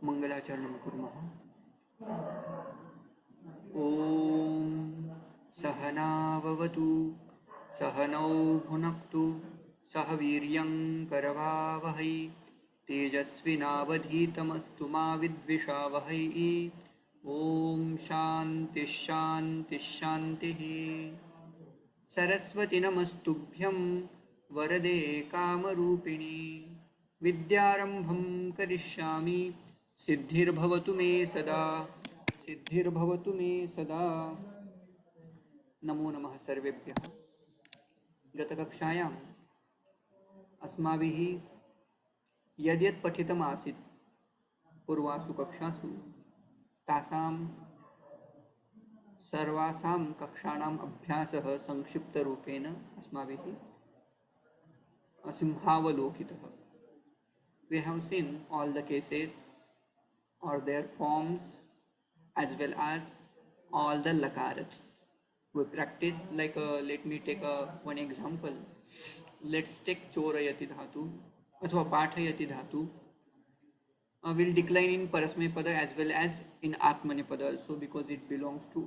मंगलाचरणं कुर्मः। ॐ सहनाववतु सहनौ भुनक्तु सह वीर्यं करवावहै तेजस्विनावधीतमस्तु मा विद्विषावहै। ॐ शान्तिः शान्तिः शान्तिः। सरस्वती नमस्तुभ्यं वरदे कामरूपिणी विद्यारंभं करिष्यामि सिद्धिर्भवतु मे सदा सिद्धिर्भवतु मे सदा। नमो नमः सर्वेभ्यः। गतकक्षायाम् अस्माभिः यद्यत् पठितमासीत् पूर्वासु कक्षासु तासां सर्वासां कक्षाणाम् अभ्यासः संक्षिप्तरूपेण अस्माभिः सिंहावलोकितः। We have seen all the cases or their forms as well as all the lakarats. We practice like let me take one example. Let's take chorayati dhatu अथवा पाठयति धातु will decline in parasmaypada as well as in atmanepada also because it belongs to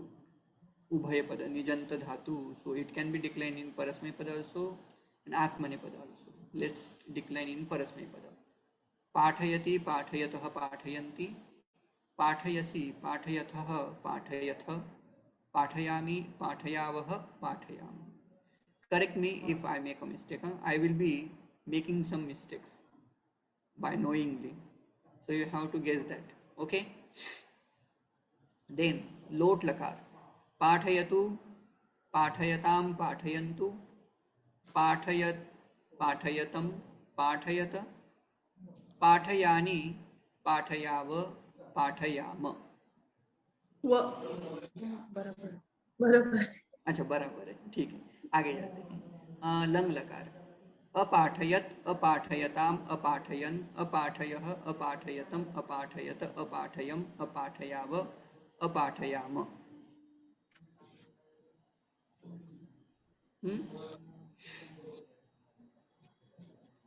ubhayapada nijanta dhatu, so it can be declined in parasmaypada also and atmanepada also. Let's decline in parasmaypada. पाठयति पाठयतः पाठयन्ति पाठयसि पाठयथः पाठयथ पाठयामि पाठयावः पाठयामि. Correct me if I make a mistake. I will be making some mistakes by knowingly, so you have to guess that. Okay. Then lot lakar पाठयतु पाठयतां पाठयन्तु पाठयत पाठयतं पाठयत पाठयानि पाठयाव पाठयाम. बराबर बराबर। अच्छा बराबर है, ठीक है, आगे जाते हैं। लंग लकार अपाठयत अपाठयताम अपाठयन अपाठयः अपाठयतम अपाठयत अपाठयम अपाठयाव अपाठयाम.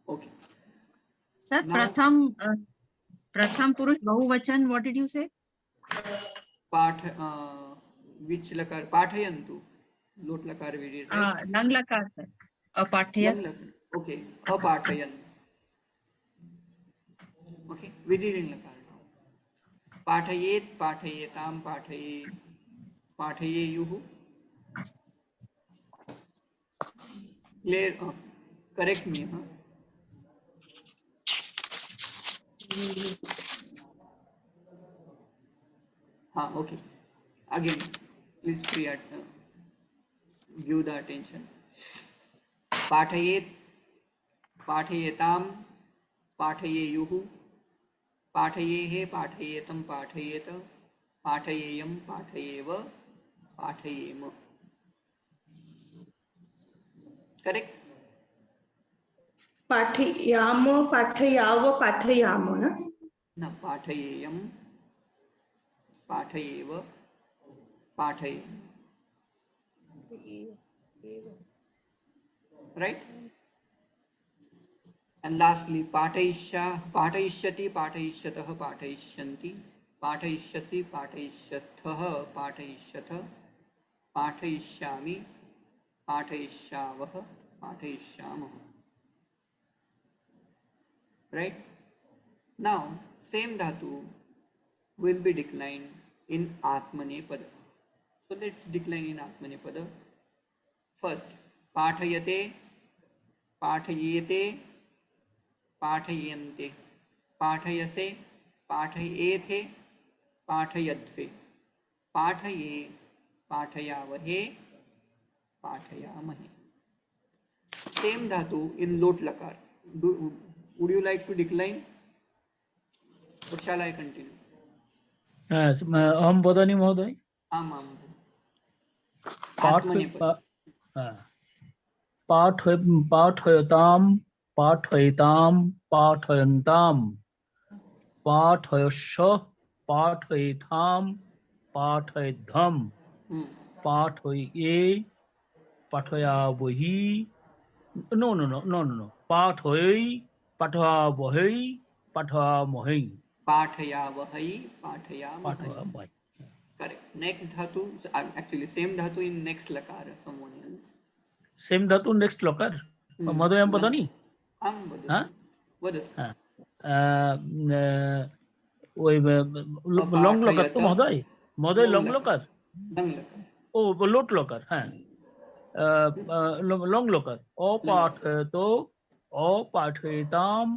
ओके सर प्रथम पुरुष बहुवचन, व्हाट डिड यू से? पाठ विच लकार पाठयन्तु लोट लकार we did, right? लंग लकार सर अपाठयत. ओके अपाठयन. ओके विधिलिंग लकार पाठयेत पाठयेताम पाठये पाठयेयुः. क्लियर? Correct me. हाँ okay. Again please give the attention. पाठयेत पाठयेताम पाठयेयुः पाठयेः पाठयेतं पाठयेत पाठयेयं पाठयेव पाठयेम. करेक्ट? पाठयाम पाठयाव पाठयाम न पाठयेयं पाठयेव पाठयेम. Right? And lastly पाठयिष्यति पाठयिष्यतः पाठयिष्यन्ति पाठयिष्यसि पाठयिष्यथः पाठयिष्यथ पाठयिष्यामि पाठयिष्यावः पाठयिष्यामः. Right? Now same dhatu will be declined in atmanepada. So let's decline in atmanepada. First पाठयते पाठयेते पाठयन्ते पाठयसे पाठयेथे पाठयध्वे पाठये पाठयावहे पाठयामहे. Same dhatu in lot lakar. Would you like to decline or shall I continue? अहम वदामि महोदय. आम् आम्. आत्मनेपद. पाठयतां पाठयतां पाठयन्तां पाठयश पाठयेथां पाठयध्वं पाठये पाठयावहि no पाठये पाठयावहै पाठयामहै. पाठयावहै पाठयामहै. पाठयामहि. Correct. Next dhatu, actually same dhatu in next lakara, someone else. Same धातु next locker मधुयम पदनी. Am हाँ vadatu. हाँ वही long लोकर तो महोदय महोदय लॉन्ग लोकर Dang lakar. ओ लोट लोकर हाँ लॉन्ग लोकर अपाठयतो अपाठयिताम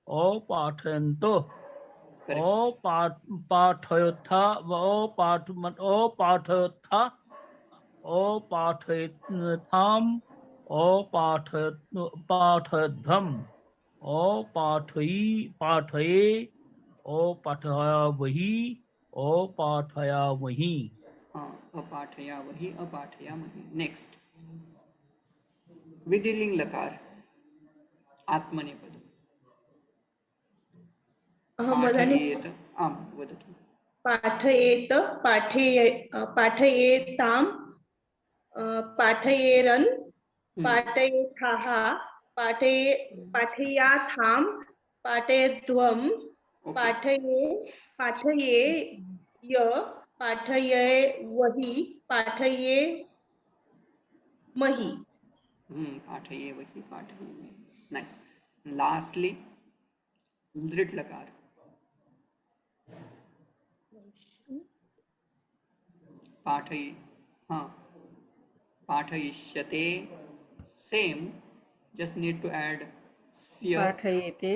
अपाठयन्तो Correct. पाठयथा पाठयथा पाठयथाम पाठयधम पाठयी पाठये पाठयावहि पाठयामहि. अपाठयावहि अपाठयामहि. Next. विधिलिंग लकार. आत्मनेपद. मदानी पाठयेत. आम वदतु. पाठयेत पाठयेताम पाठयेरन पाठयेथाः पाठयाथाम पाठयध्वम Okay. पाठये य पाठये वही पाठये मही. पाठयेवहि पाठयामहि. Nice. Lastly, दृढ़ लकार. पाठय हाँ पाठयिष्यते. Same, just need to add स्य. पाठयेते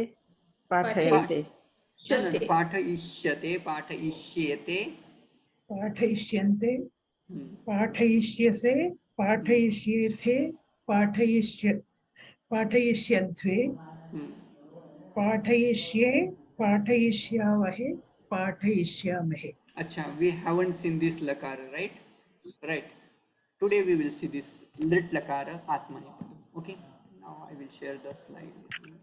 पाठयन्ते पाठयिष्यते पाठयिष्येते. पाठयिष्यन्ते हम्म, पाठयिष्यसे पाठयिष्येथे पाठयिष्यन्त्वे हम्म. पाठयिष्ये पाठयिष्यावहे पाठयिष्यामहे. Acha, we haven't seen this lakara, right? Right. Today we will see this lit lakara atmanepada. Okay. Now I will share the slide with you.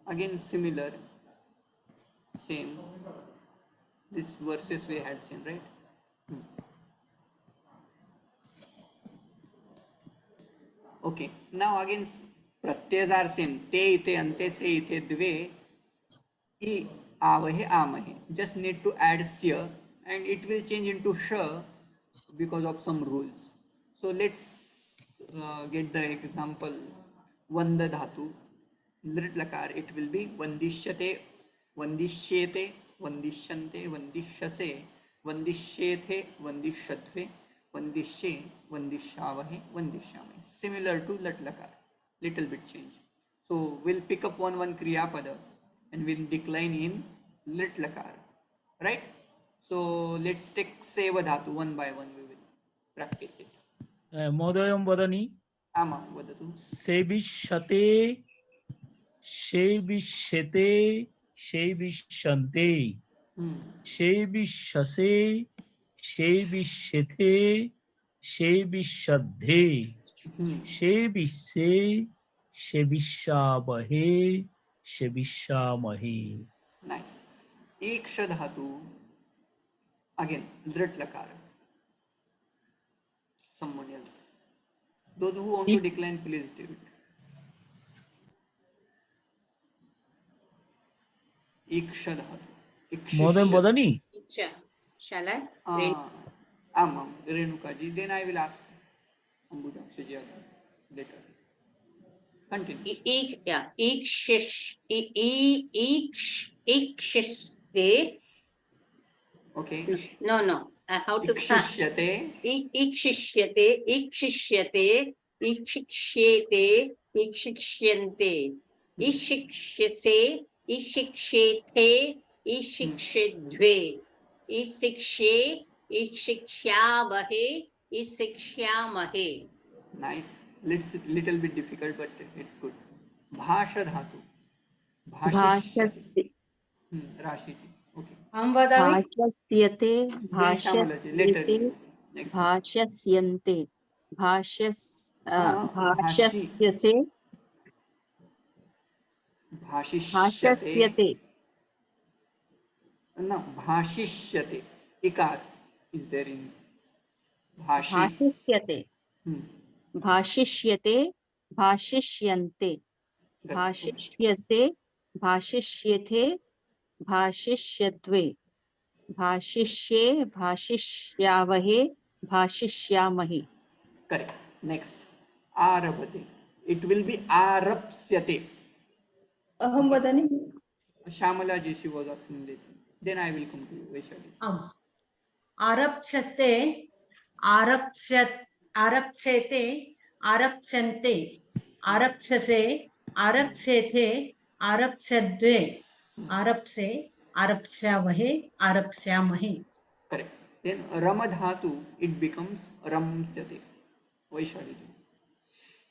Again similar, same. This verses we had seen, right? Okay. Now again pratyas are same. Te ite ante se ite dve. I avahe amahe. Just need to add sya and it will change into sha because of some rules. So let's get the example. Vanda dhatu. Lit lakar, it will be vandishyate, vandishyete, vandishyante, vandishyase, vandishyethe, vandishyatve, vandishye, vandishyavahe, vandishyame. Similar to lit lakar, little bit change. So we'll pick up one kriya pada and we'll decline in lit lakar, right? So let's take seva dhatu one by one. We will practice it. महोदयं वदनि. Ama vadatu. सेविष्यते सेविष्यते सेविष्यन्ते सेविष्यसे सेविष्यते सेविष्यद्धे सेविष्ये सेविष्यावहे सेविष्यामहे. Nice. Iksha dhatu. Again, drit lakar. Someone else. Those who want to decline, please do it. Iksha dhatu. महोदय वदनि. Shall I? Amam, Renuka ji. Then I will ask Ambuja Sujya later. Continue. Ikshiste. Okay. No. How to Ikshishyate. Ikshishyate, ikshishyate, ikshishyete, ikshishyante, ishikshyase, ishikshete, ishikshedve, ishikshe, ishikshyavahe, ishikshyamahe. Nice. Little bit difficult, but it's good. Bhasha dhatu. Bhashishyate. Rashi ji. Okay. भाष्यते Shyamala ji, later. Next. भाष्यस्यन्ते भाष्यसे Bhashishyate. भाष्यस्यते No, bhashishyate. Ikar is there in bhashi. भाष्यस्यते भाषिष्यते भाषिष्यन्ते भाषिष्यसे भाषिष्येथे भाषिष्यद्वे भाषिष्ये भाषिष्यावहे भाषिष्यामहे. Correct. Next, आरभते. It will be आरप्स्यते. अहम वदामि. Shamala ji, she was asking later. Then I will come to you, Vaishali. आरप्स्यते आरप्स्यते आरप्स्यन्ते आरप्स्यसे आरप्स्येथे आरप्स्यद्वे आरप्से आरप्स्यावहे आरप्स्यामहे. Correct. Then ramadhatu, it becomes ramsyate. Vaishali ji.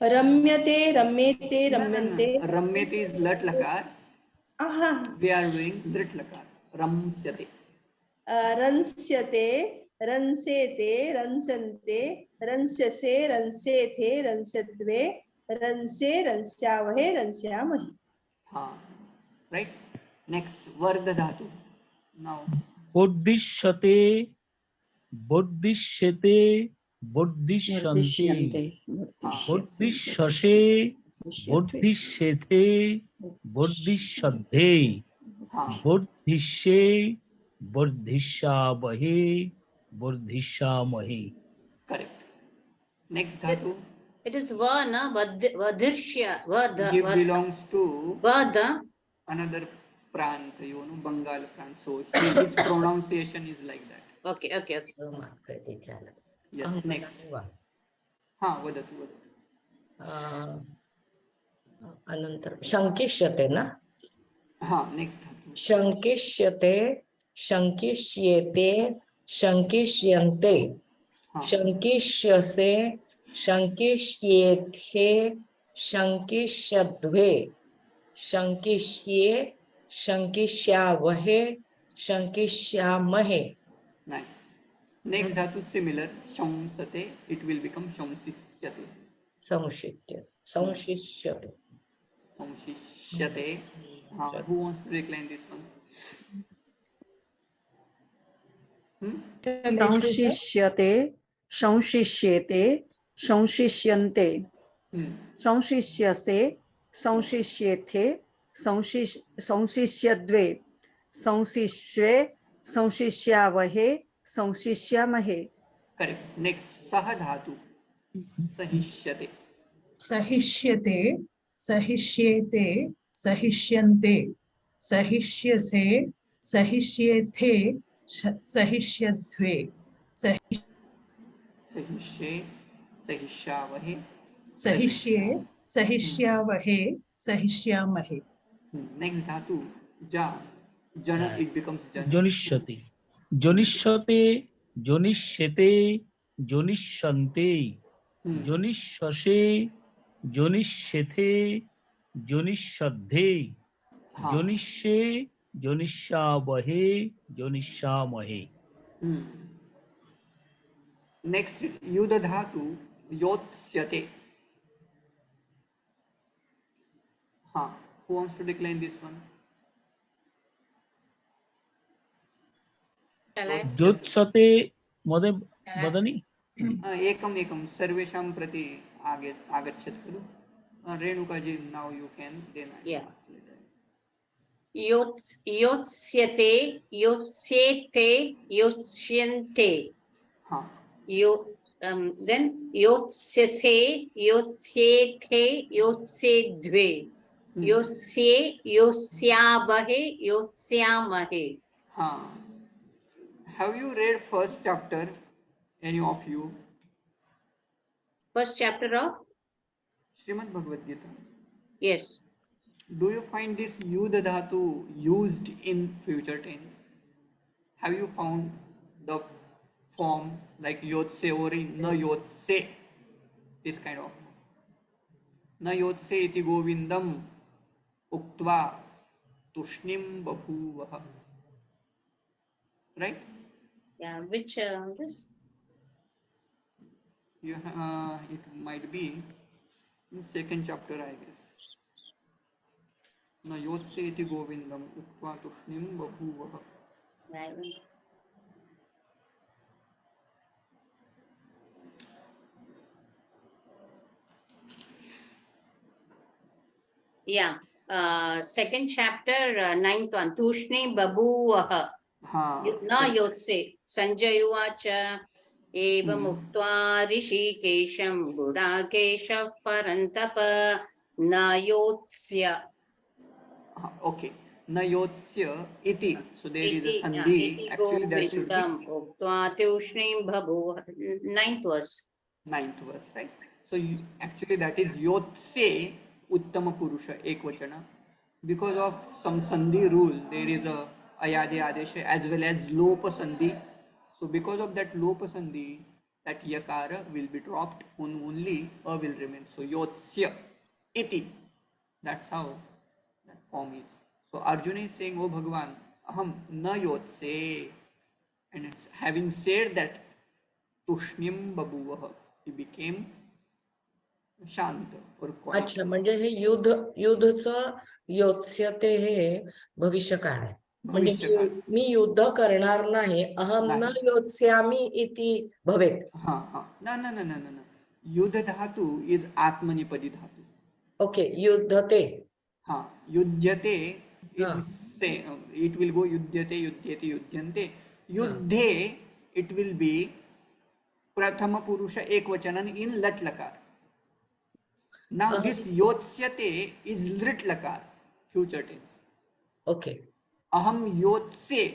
रम्यते रम्येते No, no, रम्यन्ते. no. Ramyate is lat lakar. आहा. We are doing drit lakar. Ramsyate. रंस्यते रंसेते रंसन्ते रंस्यसे रंसेथे रंस्यद्वे रंसे रंस्यावहे रंस्यामहे. हाँ. Right. Next, vardhatu. Now, बोधिष्यते बोधिष्यते बोधिष्यन्ते बोधिष्यसे बोधिष्येथे बोधिष्यद्धे हाँ. बोधिष्ये बोधिष्यावहे बोधिष्यामहे. Correct. Next dhatu. It is va, na? Vadhirshya. Give belongs to Vada. another prant, Bengal prant. So his pronunciation is like that. Okay. Yes. Next. हाँ, वदतु वदतु. अनन्तरं शङ्किष्यते न हाँ, next धातु. शङ्किष्यते शङ्किष्येते शङ्किष्यन्ते हाँ. शङ्किष्यसे शङ्किष्येथे शङ्किष्यद्वे शङ्किष्ये शङ्किष्यावहे शङ्किष्यामहे. Nice. Next dhatu similar. Shamsate. It will become shamsisyate. संशिष्यते संशिष्यते. Shamsishyate. Who wants to decline this one? संशिष्यते संशिष्येते संशिष्यन्ते संशिष्यसे संशिष्येथे संशिष्यद्वे संशिष्ये संशिष्यावहे संशिष्यामहे. Correct. Next, sah dhatu. Sahishyate. सहिष्यते सहिष्येते सहिष्यन्ते सहिष्यसे सहिष्येथे सहिष्यद्वे Sahishye. Sahishyavahe. सहिष्ये सहिष्यावहे सहिष्यामहे. Next dhatu. Ja. Jana. It becomes jana. जोनिष्यति जोनिष्यते जोनिष्यते जोनिष्यन्ते जोनिष्यसे जोनिष्येथे जोनिष्यद्धे जोनिष्ये जोनिष्यावहे जोनिष्यामहे. Next, yudha dhatu. Yotsyate. Who wants to decline this one? जोत्सते महोदय वदनि. एकम सर्वेषां प्रति आगच्छति खलु. Renuka ji, now you can. Then I Yeah. translate. Yotsyate, yotsyete, yotsyante. हाँ. Then yotsyase, yotsyethe, yotsyedve. Yotsye, yotsyabahe, yotsyamahe. हाँ. Have you read first chapter? Any of you? First chapter of? Srimad Bhagavad Gita. Yes. Do you find this yudha dhatu used in future tense? Have you found the form like yotse or in na yotse? This kind of. Na yotse iti govindam uktva tushnim babhuvaha. Right? Yeah. Which this? It might be in second chapter, I guess. Na yotse iti govindam uktva tushnim babhuvaha. Yeah. Second chapter, ninth one. Tushni babuvah. हाँ न योत्से संजय उवाच एवम् उक्त्वा ऋषिकेशं गुडाकेशः परन्तप न योत्स्य okay, na yotsya iti, so there is a इति sandhi, actually that should be गोविन्दम् उक्त्वा तूष्णीं बभूव. Ninth verse. 9th verse, right? So actually that is yotse uttama purusha ekvachana. Because of some sandhi rule, there is a ayade adesha as well as lopa sandhi. So because of that lopa sandhi, that yakara will be dropped, only a will remain. So yotsya iti, that's how that form is. So Arjuna is saying, oh Bhagavan, aham na yotse, and it's having said that तुष्णिम बभूवः, he became शांत or quiet. अच्छा, म्हणजे हे युद्धचं योत्स्यते हे भविष्यकाळ आहे. म्हणजे भविष्यकाळ. मी युद्ध करणार नाही, अहम न नाही. योत्स्यामि इति भवेत्. हाँ हाँ, न युद्ध धातु is आत्मनेपदी धातु. ओके, युद्धते. हाँ, युध्यते is हाँ. say, it will go युध्यते युध्यते युध्यन्ते. युद्धे it will be प्रथम पुरुष एकवचन in lat lakar. Now this yotsyate is lit lakar, future tense. Okay. Aham yotse,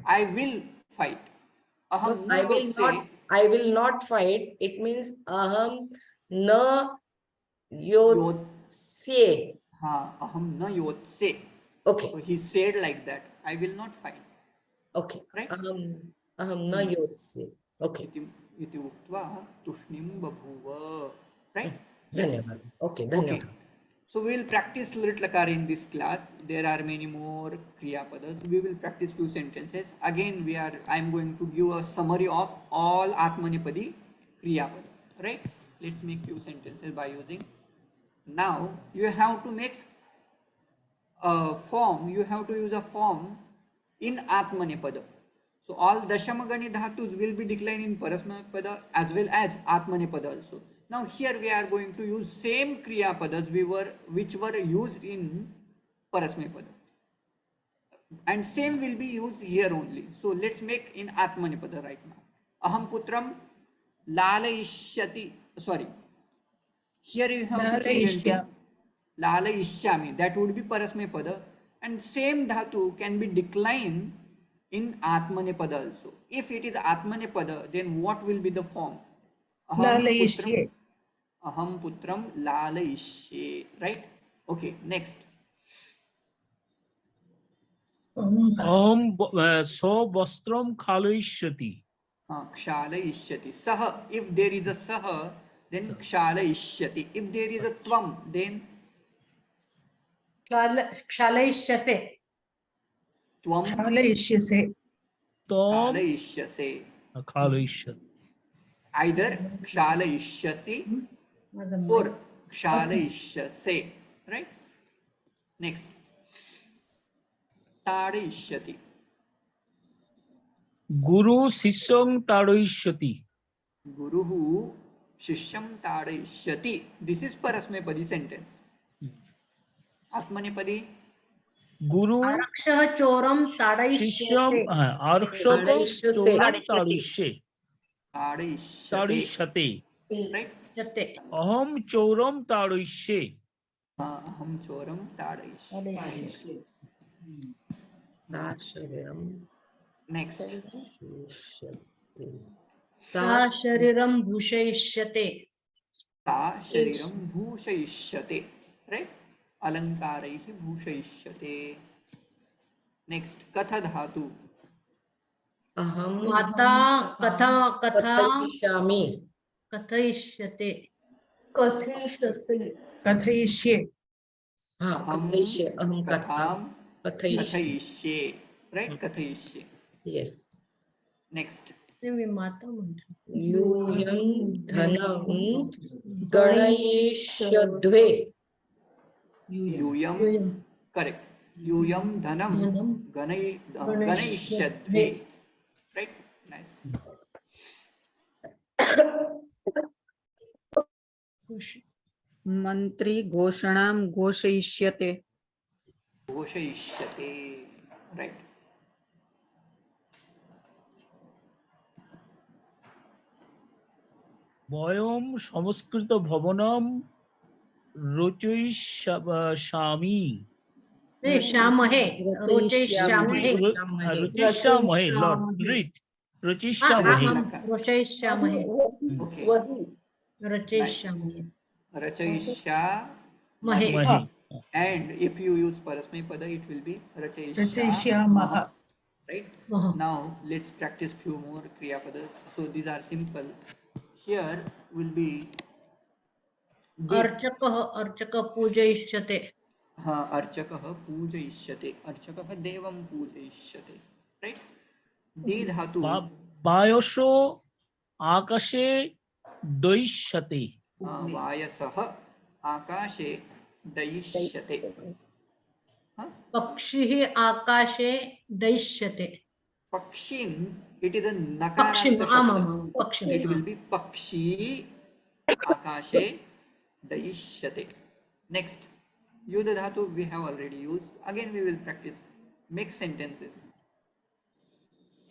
I will fight. Aham I na will yotse, not. I will not fight. It means aham na yotsye. हाँ, aham na yotse. Okay. So he said like that, I will not fight. Okay. Right? Aham na yotsye. Okay. इति उक्त्वा तुष्णिं बभूव. Right? धन्यवाद. Okay. Okay. धन्यवाद. So we will practice lit lakar in this class. There are many more kriya padas. We will practice few sentences. Again, I am going to give a summary of all atmanepadi kriya pada. Right? Let's make few sentences by using. Now you have to make a form. You have to use a form in atmanepada. So all dashamagani dhatus will be declined in parasmapada as well as atmanepada also. Now here we are going to use same kriya padas which were used in parasmapada, and same will be used here only. So let's make in atmanepada right now. Aham putram lalayishyati. Sorry, here you have to change into lalayishyami. That would be parasmapada, and same dhatu can be declined in atmanepada also. If it is atmanepada, then what will be the form? Lalayishye. Aham putram lalayishye. Right? Okay, next. Aham vastram khalayishyati. Kshalayishyati. Saha. If there is a saha, then kshalayishyati. If there is a tvam, then क्षालयिष्यते tvam Shalayishyase. Tom kshalayishyase. khalayishyati. Either kshalayishyasi or kshalayishyase. Right? Next. Tadayishyati. Guru sishyam tadayishyati. Guruhu shishyam tadayishyati. This is parasmepadi sentence. Atmanepadi. Guru आरक्षः चोरं shishyam ताडयिष्यते arkshavam choram tadayishe. Tadayishyate. Right? Aham choram tadayishe. Aham choram tadayishyate. Next. सा शरीरं भूषयिष्यते Sa shariram bhushayishyate. Right? Alankaraihi bhushayishyate. Next. Katha dhatu. Aham माता कथा कथयिष्यामि. कथयिष्यते Kathayishye. हाँ, कथयिष्ये. अहम Katham कथयिष्ये. kathayishye. Right? Kathayishye. Yes. Next. मी माता म्हणतो यूयं धनं गणयिष्यध्वे. Yuyam. Correct. Yuyam dhanam ganayishyadve. Right? Nice. मंत्री घोषणां घोषयिष्यते. घोषयिष्यते. Right. वयं संस्कृत भवनं रोचयिष्यामि. नहीं, श्यामहे, रोचयिष्यामहे. रोचयिष्यामहे, रुचिष्यामहे. Lord read. रुचिष्यामहे. अहं रोचयिष्यामहे, Okay. रचयिष्यामहे, रचयिष्यामहे. महे. And if you use Parasmaipada, it will be रचयिष्यामः. Right? Aha. Now let's practice few more Kriya Padas. So these are simple. Here will be अर्चकः अर्चकः पूजयिष्यते. अर्चकः पूजयिष्यते. अर्चकः देवं पूजयिष्यते. Right? दे धातु वायसो आकाशे दयिष्यते. वायसः आकाशे दयिष्यते. पक्षिः आकाशे दयिष्यते. पक्षिन्, it is a पक्षिम्, nakaranta आमां, shabda. पक्षिम्. It will be pakshi akashe dayishyate. Next, yudha dhatu we have already used. Again we will practice. Make sentences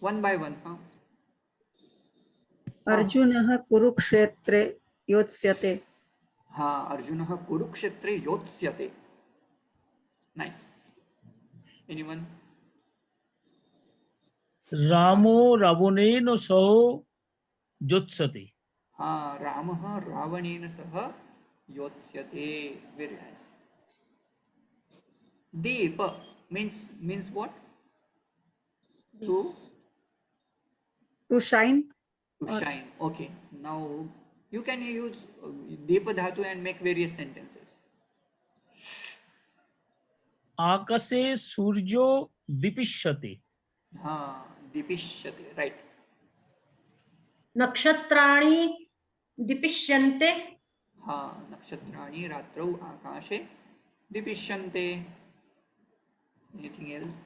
one by one. अर्जुनः कुरुक्षेत्रे योत्स्यते. अर्जुनः कुरुक्षेत्रे योत्स्यते. Nice. Anyone? रामो रावणेन सह योत्स्यते. रामः रावणेन सह योत्स्यते. Very nice. Deep means what? To shine. To shine. Okay. Now you can use Deepa Dhatu and make various sentences. आकाशे सूर्यो दीपिष्यते. दीपिष्यते. Right. नक्षत्राणि दीपिष्यन्ते. नक्षत्राणि रात्रौ आकाशे दीपिष्यन्ते. Anything else?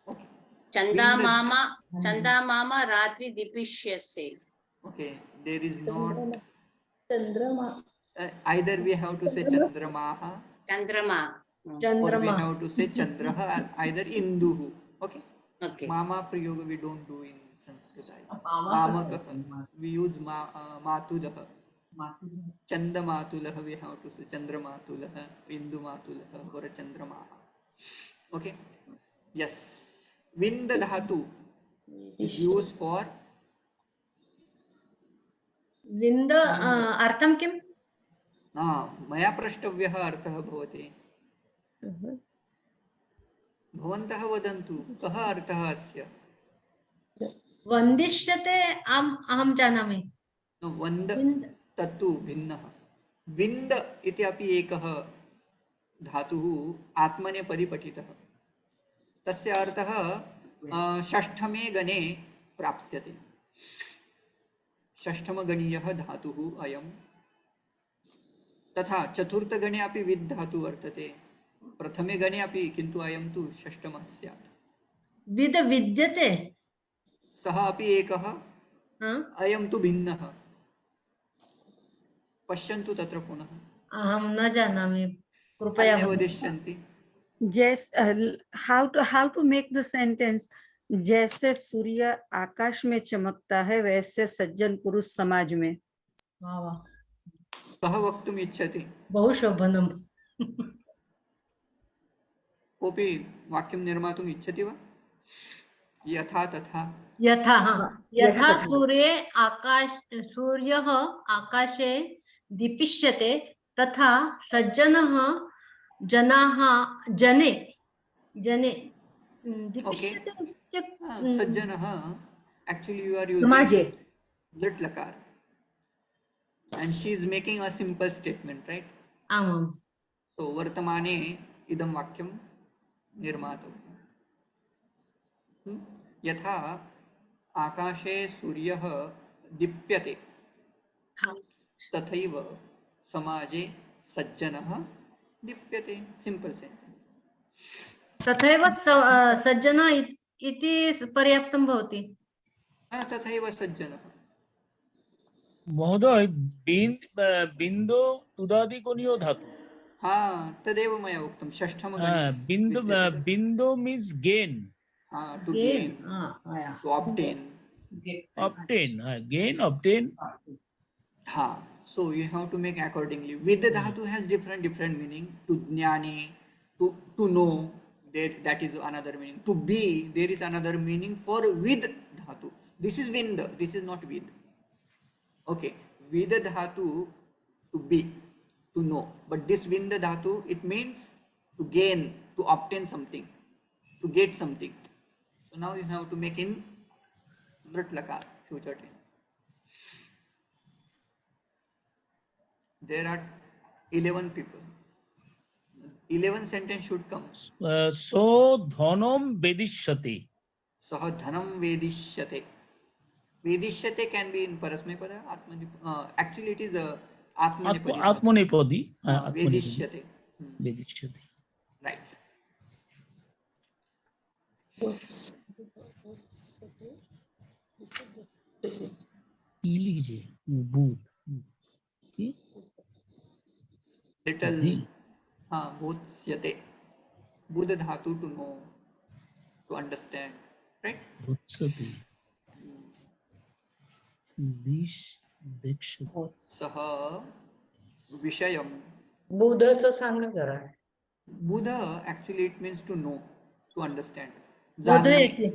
Okay. चंदा मामा रात्रि दीपिष्यसे. Okay, there is not चंद्रमा. Either we have to say Chandramaha चंद्रमा. or we चंद्रमा. have to say Chandraha, either Induhu. Okay. Okay. Mama Prayoga we don't do in Sanskrit. Mamakaha. We use Matulaha. Chandamatulaha we have to say Chandramatulaha, Indumatulaha or Chandramaha. Okay. Yes. Vinda Dhatu is used for wind अर्थं किम्? मया प्रष्टव्यः अर्थः भवति. भवन्तः वदन्तु कः अर्थः अस्य? वन्दिष्यते. अहं जानामि. वन्द तत्तु भिन्नः. विन्द इति अपि एकः धातुः आत्मनेपदी पठितः. तस्य अर्थः षष्ठमे गणे प्राप्स्यते. षष्ठमगणीयः धातुः अयं. तथा चतुर्थगणे अपि विद् धातुः वर्तते. प्रथमे गणे अपि, किन्तु अयं तु षष्ठमः स्यात्. विद विद्यते. सः अपि एकः, अयं तु भिन्नः. पश्यन्तु तत्र पुनः. अहं न जानामि, कृपया वदिष्यन्ति. how to make the sentence? जैसे सूर्य आकाश में चमकता है वैसे सज्जन पुरुष समाज में. कः वक्तुम् इच्छति? बहु शोभनम्. कोऽपि वाक्यं निर्मातुम् इच्छति वा? यथा तथा. यथा सूर्यः आकाशे दीपिष्यते तथा सज्जनः जने दीपिष्यते. सज्जनः, actually you are using समाजे. lit lakar and she is making a simple statement, right? आमां. So वर्तमाने इदं वाक्यं निर्मातव्यं. यथा आकाशे सूर्यः दीप्यते तथैव समाजे सज्जनः दीप्यते. Simple sentence. तथैव सज्जनः इति पर्याप्तं भवति. तथैव सज्जनः. महोदय बिंदु तुदादिगुणीयो धातु हाँ तदेव मया उक्तं षष्ठम गणे बिंदु विद्यते तत्। बिंदु मीन्स गेन हाँ to Gain. Gain, Yeah. To obtain. Obtain gain obtain हाँ, so you have to make accordingly. Vidya dhatu has different meaning. To jnane, to know, that is another meaning. To be, there is another meaning for vid dhatu. This is vind, this is not vid. Okay, vidya dhatu to be, to know. But this vind dhatu, it means to gain, to obtain something, to get something. So now you have to make in vrit lakar, future tense. There are 11 people. 11 sentence should come. So धनम वेदिष्यति Sah dhanam vedishyate. Vedishyate can be in parasmaipada. Actually, it is a atmanepadi. आत्मनेपदी Vedishyate. वेदिष्यति Right. ई लीजिए बूध Little. बुद्धि Bhodsyate. Buddha dhatu to know, to understand. Right? उत्सति दिश दीक्षति Sah vishayam. बुधचं सांगा जरा. Buddha actually it means to know, to understand. बोध जाणणे. येते.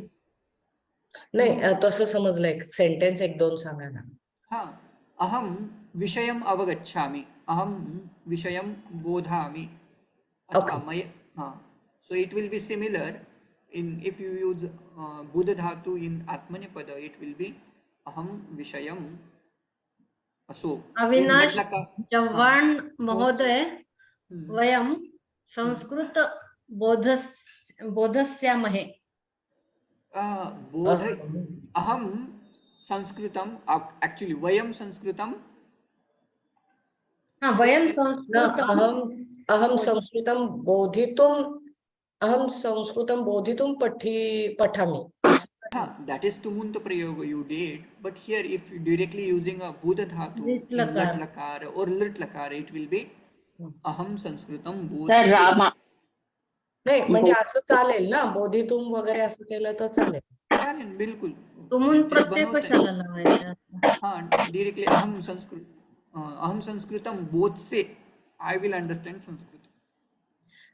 नाही तसं समजलं, एक सेंटेन्स एक दोन सांगा ना. हाँ, अहम विषयम अवगच्छामि, अहम विषयम बोधामि, अथवा Okay. मय, हाँ, so it will be similar in if you use बुध धातु in आत्मनेपद, it will be अहम विषयम. So अविनाश in लट्लकार, चव्हाण महोदय हम्म, वयं संस्कृत बोधस्यामहे. बोध अहम संस्कृतम, actually वयम संस्कृतम, वयं न संस्कृत अहं संस्कृतं बोधितुं पठामि. हाँ, that is tumunta prayoga you did, but here if you directly using a buddha dhatu Lit in lakar. lat lakar or lit lakar, it will be aham sanskritam bodh. Sir, Rama. नाही म्हणजे असं चालेल ना, बोधितुम वगैरे असं केलं तर चालेल. चालेल, बिलकुल. तुमून Sentence प्रत्यय बनवता है. कशाला लावायचा? हाँ, directly aham sanskritam bodh se I will understand Sanskrit.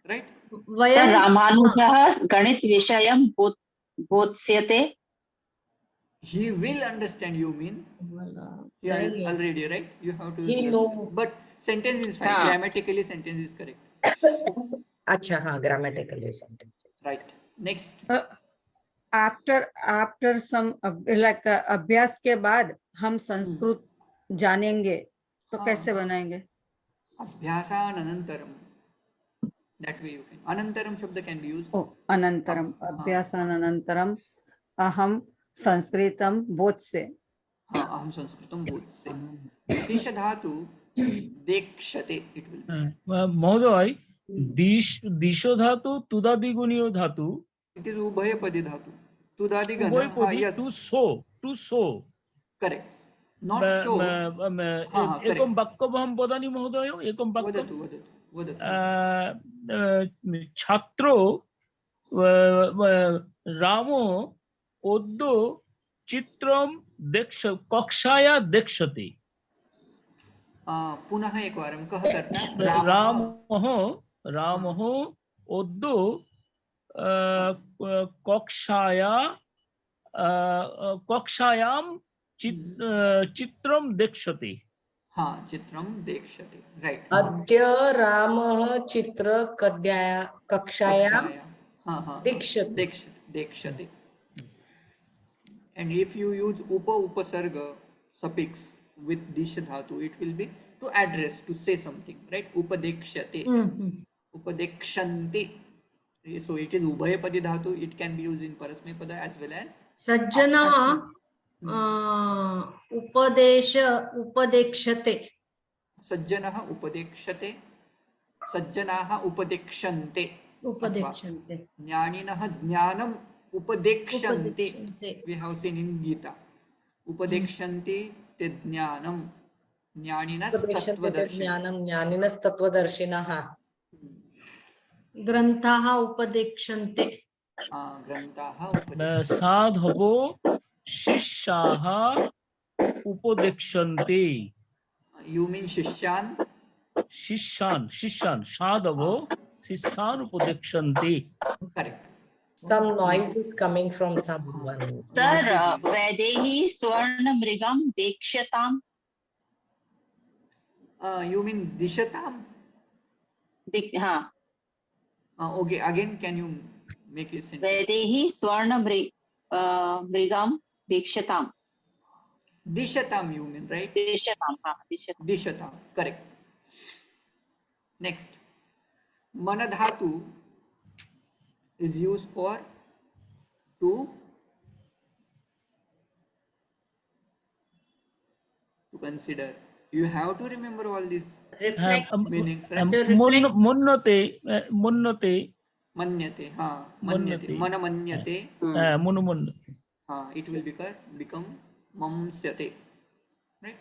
Right? Sir, वयं Ramanujah Ganit Vishayam Bodhyate. He will understand, you mean? Here already, right? You have to use He yes. know. But sentence is fine. हाँ. Grammatically sentence is correct. अच्छा, हाँ, grammatically sentence. Right. Next. After some like अभ्यास के बाद हम संस्कृत जानेंगे तो हाँ. कैसे बनाएंगे? Abhyasananantaram. That way you can. Anantaram shabda can be used. ओ अनंतरम अभ्यासानंतरम अहम संस्कृतम बोध से. हाँ, aham sanskritam bodh se. Disha dhatu dekshate it will be. महोदय दिशो धातु तुदादिगुणीयो धातु It is ubhayapadi dhatu. Tudadi gana. उभयपदी Yes. To so Correct. Not show. हाँ, एकम वाक्यम वदामि महोदय, एकम वाक्यम वदतु वदतु वदतु. छात्रो रामो ओद्दो चित्रम कक्षाया दक्षति. पुनः एकवारं कः कर्ता? रामः ओद्दो कक्षायां चित्रम दक्षति. हाँ, चित्रम देखशते. Right. अद्य रामः चित्र कक्षायां हाँ, दीक्षते. देखशते. And if you use upasarga suffix with disha dhatu, it will be to address, to say something, right? Upadekshate, upadekshanti. So it is ubhayapadi dhatu. It can be used in parasmaipada as well as सज्जनः उपदेक्षते. सज्जनः उपदेक्षते, सज्जनाः उपदेक्षन्ते, उपदेक्षन्ते. ज्ञानिनः ज्ञानम् उपदेक्षन्ते. We have seen in Gita. उपदेक्षन्ति ते ज्ञानं उपदेशन्ते ते ज्ञानिनस्तत्त्वदर्शिनः ज्ञानं ज्ञानिनस्तत्त्वदर्शिनः ग्रन्थाः उपदेक्षन्ते ग्रन्थाः उपदेक्षन्ते साधवो शिष्याः उपदेक्षन्ते यू मीन शिष्यान् शिष्यान् साधवो शिष्यान् उपदेक्षन्ते correct some noise is coming from someone. Sir, Vaidehi Swarnamrigam Dekshatam. You mean दिशताम हाँ, okay again can you make it sentence Vaidehi Swarnamrigam Dekshatam. dishatam you mean right Deshatam, हाँ, Deshatam. dishatam correct next mana dhatu is used for to consider you have to remember all these reflect meanings right मुन्नते मुन्नते manyate ha Manyate. manyate mana manyate मुनुमुन् ha it will become mamsyate right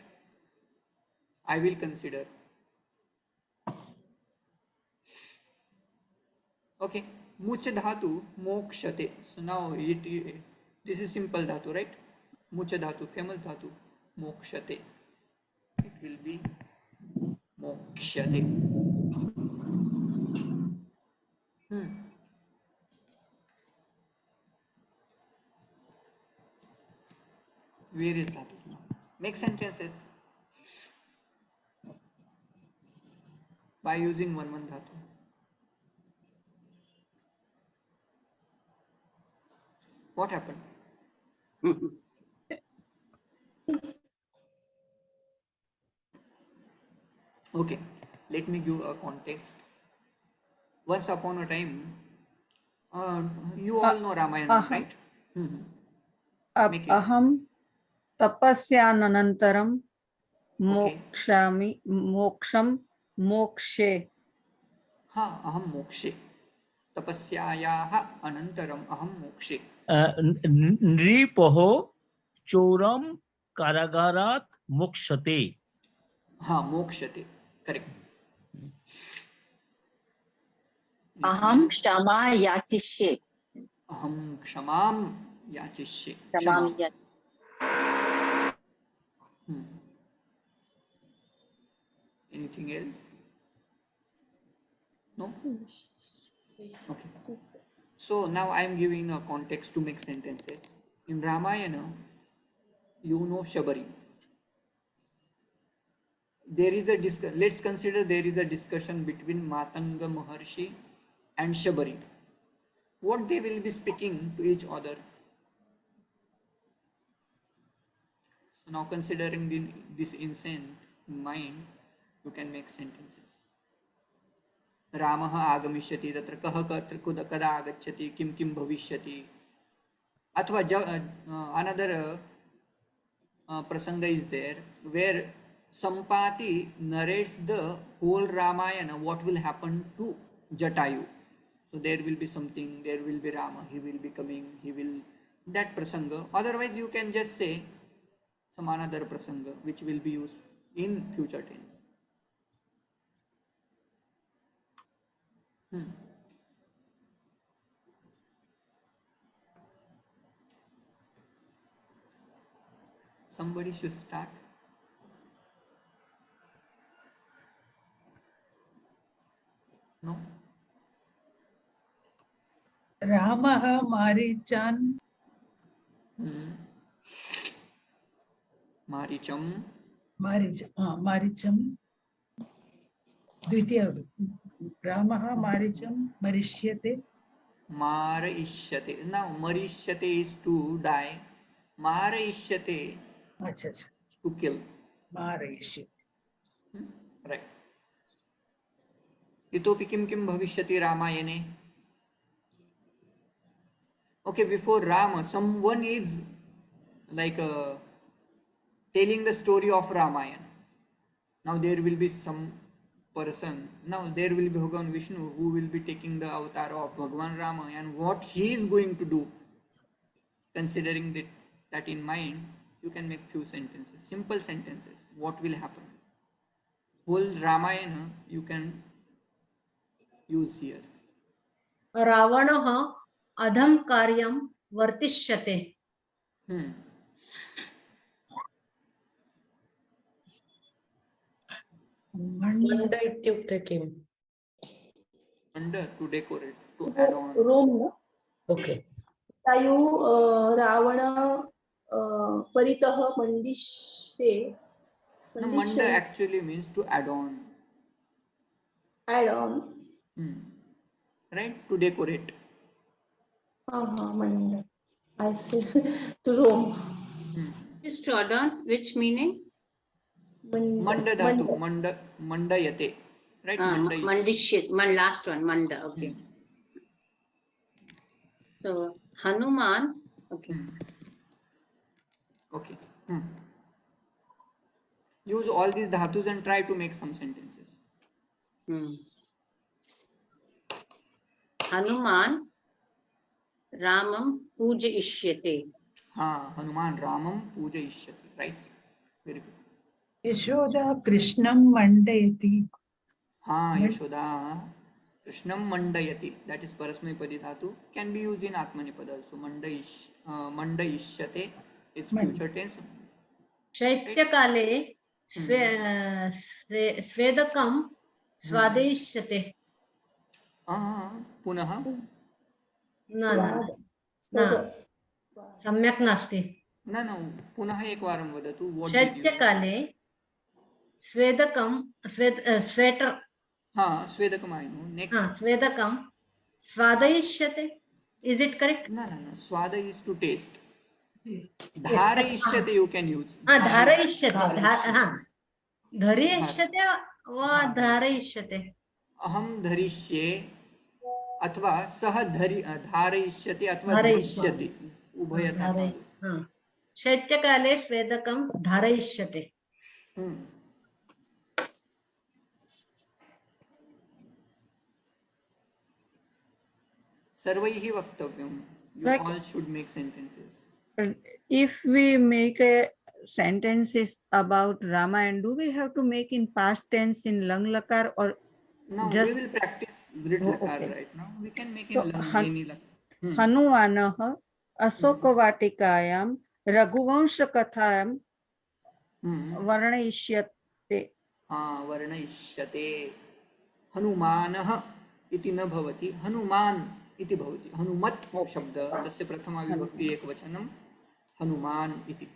I will consider okay much dhatu mokshate so now this is simple dhatu right much dhatu famous dhatu mokshate it will be mokshate where is dhatu now make sentences by using one dhatu what happened okay let me give a context once upon a time you all know ramayana right Make it. अहम तपस्यानन्तरं मोक्षं मोक्षे ha aham mokshe tapasyayaah anantaram aham mokshe नृपः चोरं कारागारात् मोक्षते ha mokshate correct Aham Kshama Yachishe. aham kshamam yachishe Kshama anything else no okay so now I am giving a context to make sentences in Ramayana you know Shabari there is a let's consider there is a discussion between Matanga Maharshi and Shabari what they will be speaking to each other so now considering this incident in mind you can make sentences रामः आगमिष्यति तत्र कः कदा आगच्छति किं किं भविष्यति अथवा another prasanga is there where Sampati narrates the whole Ramayana what will happen to Jatayu so there will be something there will be Rama he will be coming he will that prasanga otherwise you can just say some another prasanga which will be used in future tense Somebody should start. No? रामः मारीचान् Maricham. मारीचं द्वितीय रामः मारीचं मरिष्यते Marayishyate. Now, Marishyate is to die. Marayishyate अच्छा अच्छा to kill. मारयिष्यते Right. Itopi kim kim bhavishyati Ramayane. Okay, before Rama, someone is like telling the story of Ramayana. Now there will be some person. Now there will be Bhagavan Vishnu who will be taking the avatar of Bhagavan Rama and what he is going to do. Considering that in mind, you can make few sentences, simple sentences. What will happen? Whole Ramayana you can use here. रावणः अधम कार्यं वर्तिष्यते. मण्ड इत्युक्ते किम्? Under to decorate, to add on. रोम न okay तायु Ravan परितः मंडिष्ये No, Manda actually means to add on. add on Right? To decorate. मंड I see to Rome. Just to add on, which meaning? Manda dhatu, mandayate. Right? Mandayate. Mandishyat, last one, Manda, okay. So, Hanuman, okay. Okay. Use all these dhatus and try to make some sentences. Hanuman Ramam Pujayishyate. Hanuman Ramam Pujayishyate. Right? Very good. Yashoda कृष्णं मण्डयति. Yashoda Krishnam Mandayati. That is Parasmaipadi dhatu. Can be used in Atmanipad also. Mandayishyate is future tense. शैत्यकाले स्वेदकं स्वादयिष्यते. Punaha. न सम्यक् नास्ति. No. Punaha ekvaram vadatu. What did you? शैत्यकाले स्वेदकं sweater Svedakam I know. Next. स्वेदकं स्वादयिष्यते. Is it correct? No. Swada is to taste. Dharayishyate you can use. धारयिष्यते. धर्यिष्यते वा धारयिष्यते. अहम धरिष्ये अथवा सह धारयिष्यति अथवा धारयिष्यति. धरिष्यति उभयतः. शैत्यकाले स्वेदकं धारयिष्यते. सर्वैः वक्तव्यं. You Like- all should make sentences. If we make a sentences about Ramayana, do we have to make in past tense in lang lakar or Now Just- we will practice Vrit Lakar okay. right now. We can make So, in Lani Lakar. Hanumanah Asokavatikayaam Raghuvamshakathayaam Varnayishyate. वर्णयिष्यते. हनुमानः इति न भवति, हनुमान् इति भवति. हनुमत् शब्द तस्य प्रथमा विभक्ति एकवचनं हनुमान् इति.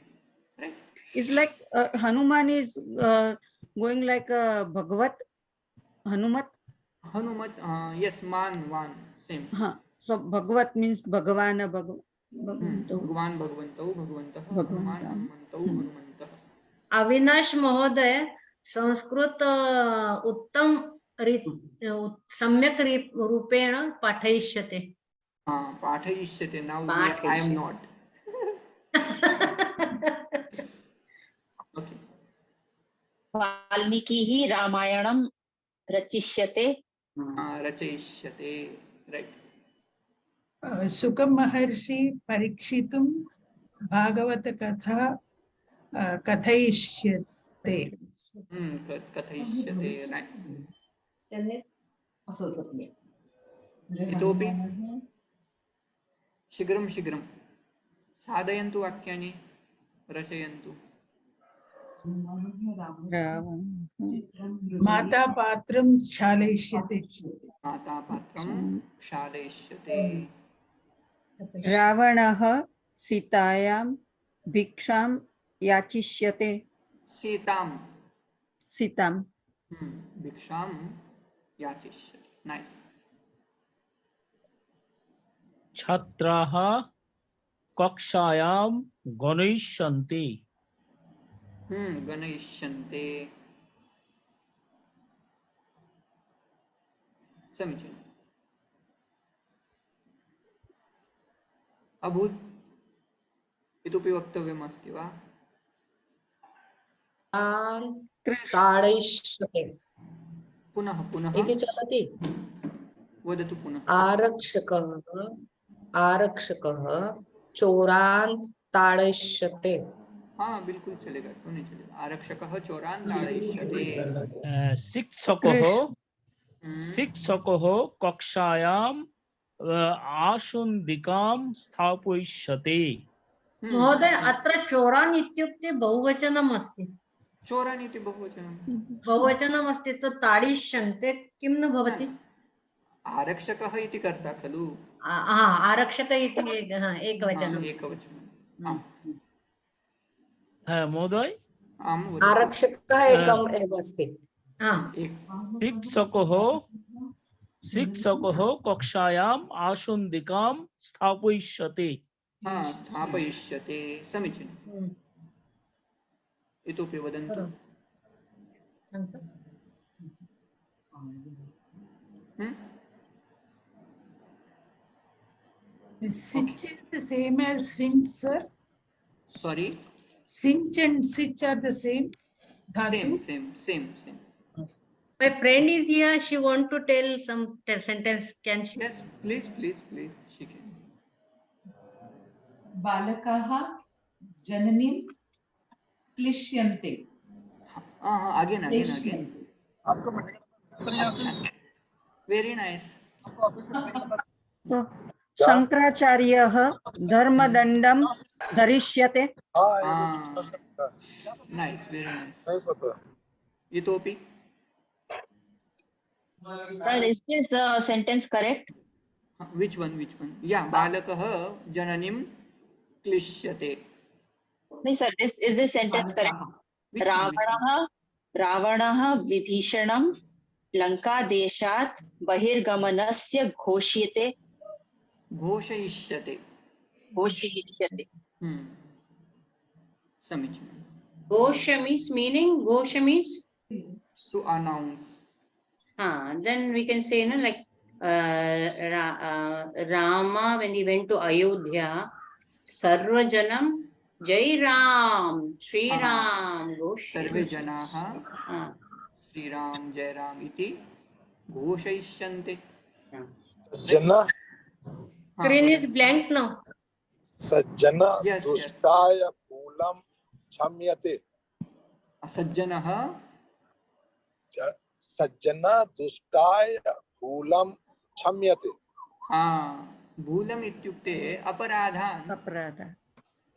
Right? It's like Hanuman is going like Bhagavat Hanumat. Hanumat, yes, one, same. So Bhagavat means Bhagavana भगवान भगवन्तौ भगवन्तः हनुमान् हनुमन्तौ हनुमन्तः. अविनाश महोदय संस्कृत उत्तम सम्यक रूपेण पाठयिष्यते. पाठयिष्यते. Now I am पाठयिष्यते. not. Okay. वाल्मीकिः रामायणं रचिष्यते. रचयिष्यते. Right. सुख महर्षि परीक्षितुं भागवत कथा कथयिष्यते. कथयिष्यते. Right. इतोपि शीघ्रं साधयन्तु वाक्यानि रचयन्तु. माता पात्रं क्षालयिष्यते. माता पात्रं क्षालयिष्यते. रावणः सीतायां भिक्षां याचिष्यते. सीतां भिक्षां याचिष्यते. Nice. छात्राः कक्षायां गणयिष्यन्ति. गणयिष्यन्ते. समीचीनम्. अभूत् इतोपि वक्तव्यमस्ति वा? ताडयिष्यते पुनः इति चलति. वदतु पुनः. आरक्षकः चोरान् ताडयिष्यते. हाँ बिल्कुल चलेगा, क्यों नहीं चलेगा। आरक्षकः चोरान् ताडयिष्यति। शिक्षकः हम्म, शिक्षकः कक्षायाम् आसन्दिकां स्थापयिष्यति। महोदय अत्र चोरान् इत्युक्ते बहुवचनम् अस्ति। चोरान् इति बहुवचनं। बहुवचनम् अस्ति तो ताडिष्यन्ते किं न भवति? आरक्षकः इति कर्ता खलु। आरक्षक इति एकवचनम्। एकवचनं। आम् महोदय आम् वदतु। आरक्षकः एकम् एव अस्ति। शिक्षकः कक्षायाम् आसन्दिकां स्थापयिष्यति। स्थापयिष्यते, समीचीनम्। इतोपि वदन्तु। Sitch is the same as sinch, sir. Sorry. Sinch and sitch are the same. Dhatu. Same. My friend is here. She want to tell some sentence. Can she? Yes, please. She can. बालकाः जननीं क्लिश्यन्ते। Again. Very nice. तो शंकराचार्यः धर्मदण्डं धरिष्यते। Nice, very nice. इतोपि? Sir, is this sentence correct? Which one? Yeah, बालकः जननीं क्लिश्यते. No, sir, is this sentence correct? रावणः विभीषणं लङ्कादेशात् बहिर्गमनस्य घोषयिष्यते। समीचीनं। Goshamis meaning Goshamis. To announce. Then we can say, like Rama, when he went to Ayodhya, Sarvajanam Jai Ram, Sri Ram, सर्वे जनाः श्री राम जय राम इति घोषयिष्यन्ते। सज्जना Screen is blank now. सज्जना दुष्टाय फूलं क्षम्यते। सज्जना दुष्टाय फूलं क्षम्यते। भूलम इत्युक्ते अपराधान्।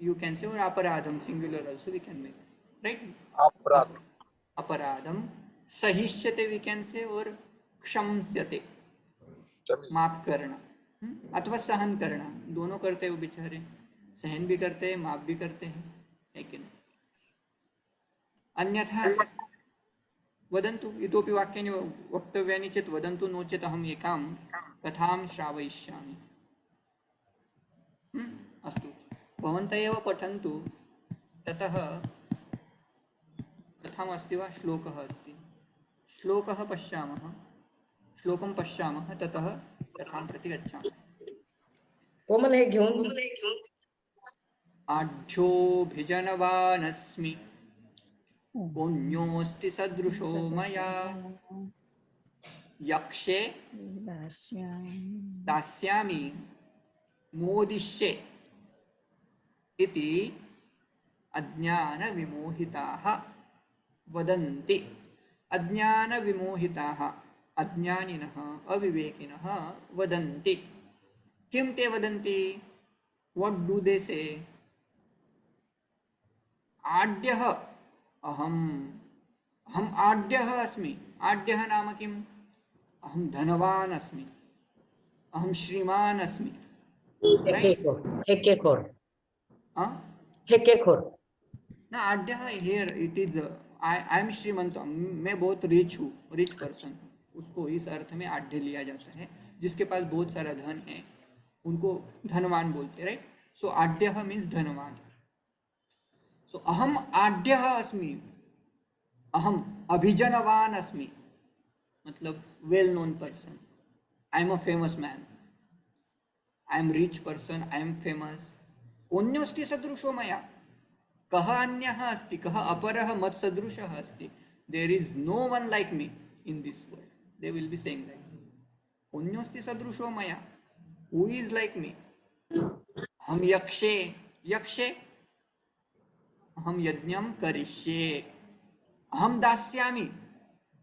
You can say or aparadham, singular also we can make, right? Aparadham sahishyate we can say, or क्षम्यते माफ करना अथवा सहन करना, दोनों करते हैं वो बेचारे, सहन भी करते हैं माफ भी करते हैं, है कि नहीं? अन्यथा वदन्तु, इतोपि वाक्यानि वक्तव्यानि चेत् वदन्तु, नो चेत् अहम् एकां कथां श्रावयिष्यामि। अस्तु, भवन्तः एव पठन्तु, ततः कथामस्ति वा श्लोकः अस्ति, श्लोकं पश्यामः, ततः कथां प्रति गच्छामः। कोमल हे घेऊन आढ्योऽभिजनवानस्मि पुण्योऽस्ति सदृशो मया यक्षे दास्यामि मोदिष्ये इति अज्ञानविमोहिताः वदन्ति। अज्ञानविमोहिताः अज्ञानिनः अविवेकिनः वदन्ति। किं ते वदन्ति? What do they say? आढ्यः अहम् आढ्यः अस्मि। आढ्यः नाम किम्? अहं धनवान् अस्मि, अहं श्रीमान् अस्मि। हेकेखोर ना आढ्यः here it is I am श्रीमंत, मैं बहुत रिच हूँ, रिच पर्सन, उसको इस अर्थ में आढ्य लिया जाता है। जिसके पास बहुत सारा धन है उनको धनवान बोलते, राइट? सो आढ्यः मीन्स धनवान। सो अहम आढ्यः अस्मि, अहम अभिजनवान अस्मि, मतलब well known person, I am a famous man, I am rich person, I am famous. अन्योस्ति सदृशो मया, कः अन्यः अस्ति, कः अपरः मत् सदृशः अस्ति? There is no one like me in this world, they will be saying that. अन्योस्ति सदृशो मया, हु इज लाइक मी? हम यक्षे अहम यज्ञम करिष्ये, अहम दास्यामि,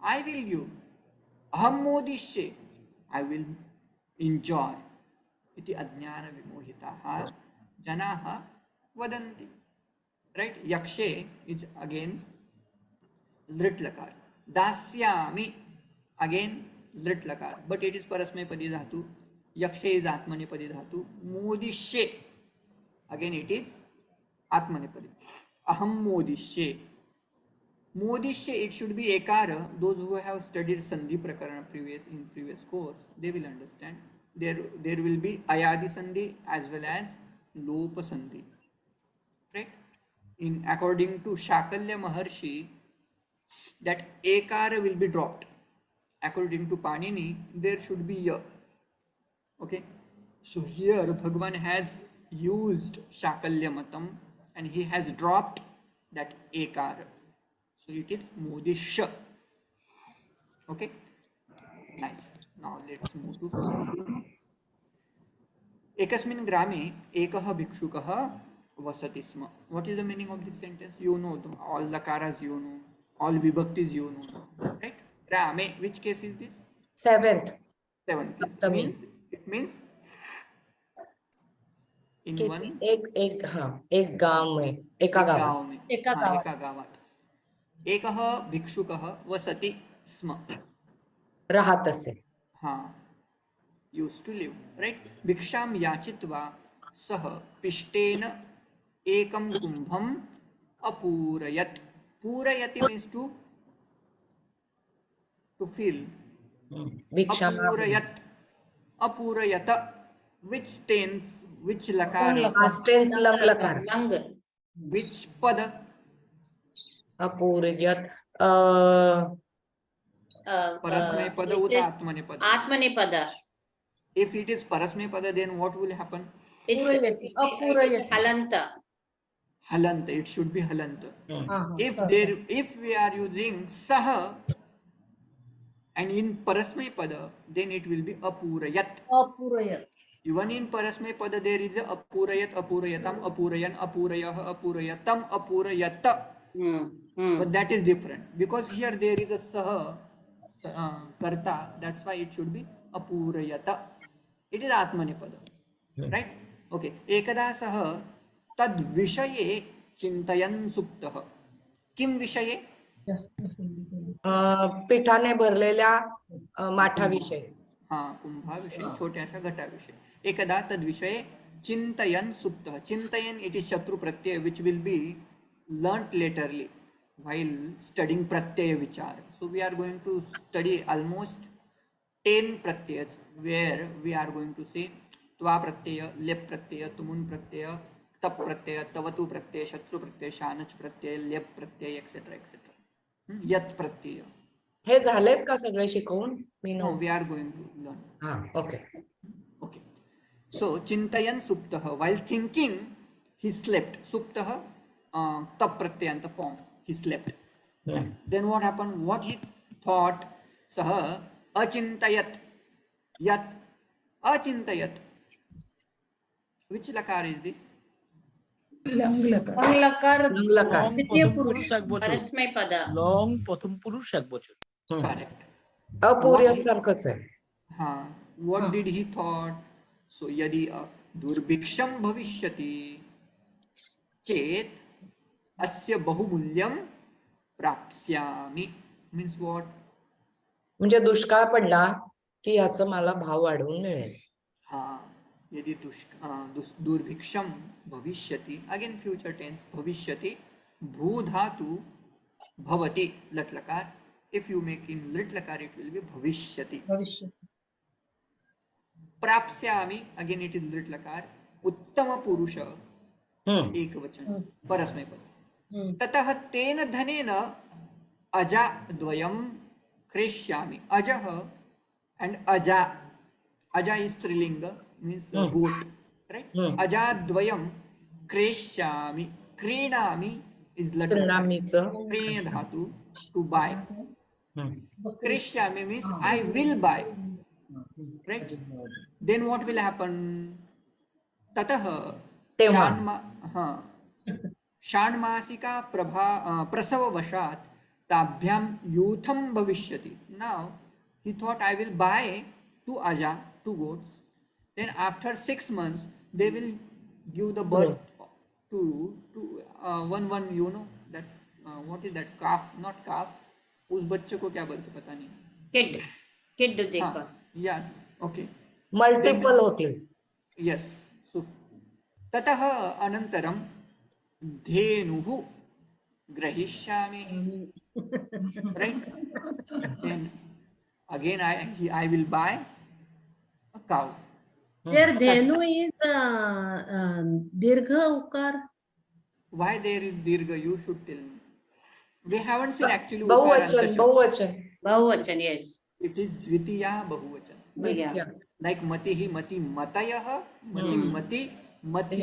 I will give, अहम मोदिष्ये, I will enjoy. इति अज्ञान विमोहिताः जनाः वदन्ति. Right? Yakshe is again lrit lakar. Dasyami again lrit lakar, but it is parasmepadi dhatu. Yakshe is atmanepadi dhatu. Modishye again it is atmanepadi. Aham modishye. Modishye, it should be ekara. Those who have studied sandhi prakarana in previous course, they will understand. There will be ayadi sandhi as well as lopa sandhi. Right? According to Shakalya Maharshi, that ekara will be dropped. According to Panini, there should be ya. Okay, so here Bhagavan has used Shakalya Matam and he has dropped that ekara. So it is modisha. Okay, nice. Now let's move to ekasmin grame ekah bhikshukah vasati sma. What is the meaning of this sentence? You know, all lakaras you know, all vibhaktis you know, right? Grame, which case is this? Seventh. It means in one एक गांव में, एका गावात. एकः भिक्षुकः वसति स्म. राहत असे. हाँ, used to live, right? भिक्षाम याचित्वा सह पिष्टेन एकम Kumbum अपूरयत. पूरयति means to fill. अपूरयत, अपूरयत, which tense, which lakar? Past tense lang lakar. Which pada? अपूरयत. Parasmay pada uta atmane pada? Atmane pada. If it is parasmay pada, then what will happen? It's halanta. Halanta, it should be halanta. If we are using saha and in parasmay pada, then it will be apurayat. Even in parasmay pada there is a apurayat, apurayatam, apurayan, apurayah, apurayatam, apurayata. But that is different because here there is a saha karta, that's why it should be apurayata. It is atmanepada, right? Okay. Ekada saha tad vishaye chintayan suptah. Kim vishaye? पिठाने भरलेल्या माठाविषयी. हाँ, कुंभाविषयी, छोट्याशा घटाविषयी. एकदा तद विषये चिंतयन सुप्तः. चिंतयन, it is shatru pratyaya which will be learnt laterly while studying pratyaya vichar. So we are going to study almost 10 pratyas where we are going to say tva pratyaya, lep pratyaya, tumun pratyaya, tap pratyaya, tavatu pratyaya, shatru pratyaya, shanach pratyaya, lep pratyaya, etc. etc. Yat pratyaya. हे झालेत का सगळे शिकवून? No, we are going to learn. Okay. Okay. So Chintayan Suptaha, while thinking, he slept. Suptaha, tap pratyanta form, he slept. Then what happened? What he thought? Saha achintayat. Yat achintayat. Which lakar is this? Lang lakar. Parasmay pada. Long pratham purush ekbachon. Correct. अपूर्य सारखंच आहे. हाँ. What did he thought? So यदि दुर्भिक्षम भविष्यति चेत अस्य बहुमूल्यम प्राप्स्यामि. Means what? म्हणजे दुष्काळ पडला की याचं मला भाव वाढवून मिळेल. हाँ. यदि दुर्भिक्षम भविष्यति, again future tense, भविष्यति, भू धातु भवति लट लकार. If you make in lit lakar, it will be bhavishyati. Prapsyami, again it is lit lakar. Uttama purusha, ekavachan, parasmay pada. Tatah tena dhanena aja dvayam krishyami. Ajaha and aja. Aja is strilinga, means goat, right? Aja dvayam krishyami. Krenami is lit lakar. Krena dhatu, to buy. Krishyami means I will buy, right? Then what will happen? Tatah षाण्मासिका प्रसववशात् ताभ्यां यूथं भविष्यति. Now he thought, I will buy 2 aja, 2 goats. Then after 6 months they will give the birth to one, you know that what is that, calf, not calf, उस बच्चे को क्या बोलते पता नहीं. Kid देखा. हाँ, yeah, okay. मल्टिपल होतील. Yes. So ततः अनन्तरं धेनुः ग्रहीष्यामि. Right? Then again I will buy a cow. There Dhenu is Dirgha Ukar. Why there is dirgha? You should tell me. We haven't seen actually. बहुवचन, yes. It is dvitiya bahuvachan. Yeah. Like matihi, mati matayah, mati mati mati.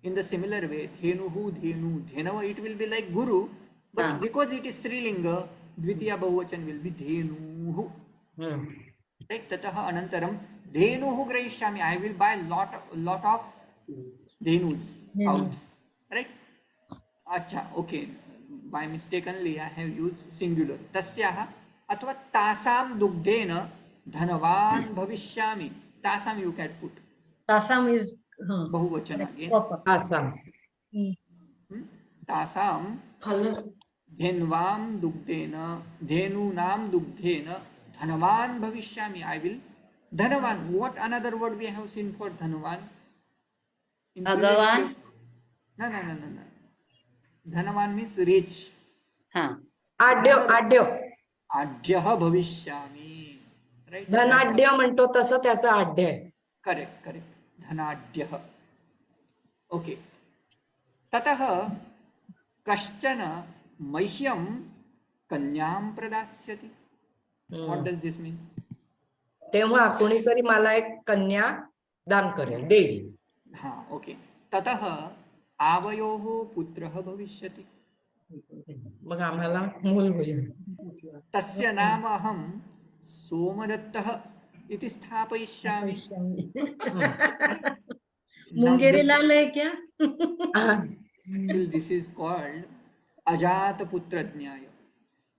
In the similar way, dhenuhu, dhenu, dhenava, it will be like guru, but because it is Srilinga, dvitiya bahuvachan will be dhenuhu. Right? Tataha anantaram dhenuhu grahishami. I will buy lot of dhenus, cows. Right? Acha, okay. By mistakenly I have used singular. Tasyaha अथवा तासाम दुग्धेन धनवान भविष्यामि. तासाम you can put. Tasam is बहुवचन again. Assam. तासाम धेन्वाम दुग्धेन धेनूनाम दुग्धेन धनवान भविष्यामि. I will धनवान. What another word we have seen for धनवान? भगवान. No. धनवान means rich. हाँ. आढ्यः भविष्यामि. राइट. धनाढ्य म्हणतो तसं त्याचं आढ्य आहे. करेक्ट. धनाढ्यः. ओके. ततः कश्चन मह्यं कन्यां प्रदास्यति. What does this mean? तेव्हा कोणीतरी मला एक कन्या दान करेल, देईल. हाँ, ओके. ततः आवयोः पुत्रः भविष्यति. मग आम्हाला मूल होईल. तस्य नाम अहं सोमदत्तः इति स्थापयिष्यामि. मुंगेरी लाल है क्या? This is called Ajataputra Nyaya.